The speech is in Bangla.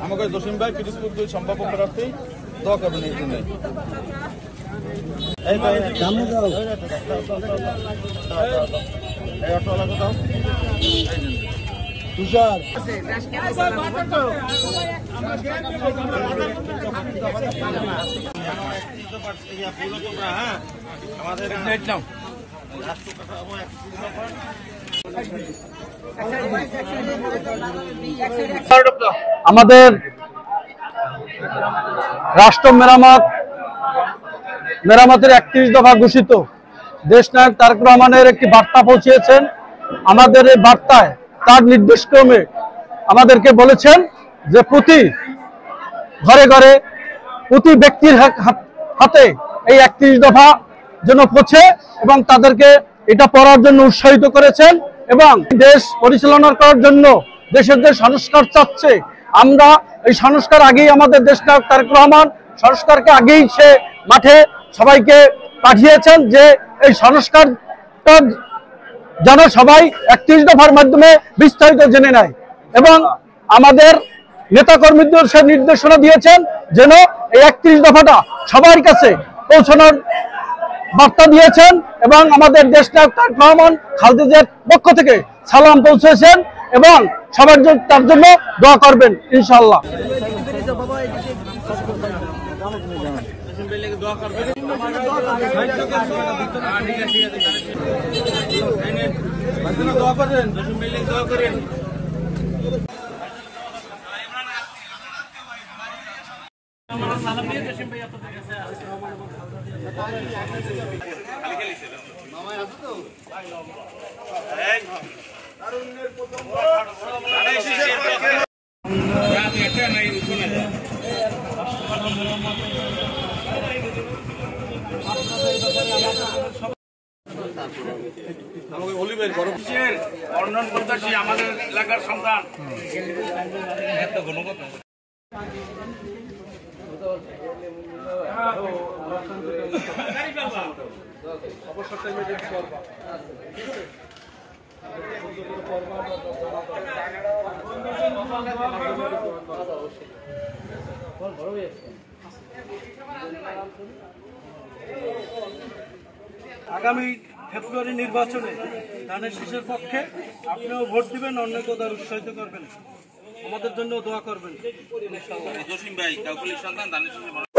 আমাকে জসিম ভাই পিরিজপুর 2 সম্ভাব্য প্রার্থী দোয়া করবেন এই জন্য। তুষার আমাদের রাষ্ট্র মেরামতের 31 দফা ঘোষিত দেশনায়ক তারেক রহমানের একটি বার্তা পৌঁছিয়েছেন। আমাদের এই বার্তায় তার নির্দেশক্রমে আমাদেরকে বলেছেন যে প্রতি ঘরে ঘরে প্রতি ব্যক্তির হাতে এই 31 দফা যেন পৌঁছে এবং তাদেরকে এটা পড়ার জন্য উৎসাহিত করেছেন এবং দেশ পরিচালনা করার জন্য দেশের যে সংস্কার চাচ্ছে, আমরা এই সংস্কার আগেই আমাদের দেশনায়ক তারেক রহমান সংস্কারকে আগেই সে মাঠে সবাইকে পাঠিয়েছেন যে এই সংস্কারটা যেন সবাই 31 দফার মাধ্যমে বিস্তারিত জেনে নেয় এবং আমাদের নেতাকর্মীদের সে নির্দেশনা দিয়েছেন যেন এই 31 দফাটা সবার কাছে পৌঁছানোর বার্তা দিয়েছেন এবং আমাদের দেশনায়ক তারেক রহমান খালেদা জিয়ার পক্ষ থেকে সালাম পৌঁছেছেন এবং সবার জন্য তার জন্য দোয়া করবেন ইনশাআল্লাহ। আমাদের এলাকার সন্তান আগামী ফেব্রুয়ারি নির্বাচনে ধানের শীষের পক্ষে আপনিও ভোট দিবেন, অন্যকে তার উৎসাহিত করবেন, আমাদের জন্য দোয়া করবেন। জসিম ভাই কাউকুলি সন্তান ধানের শীষের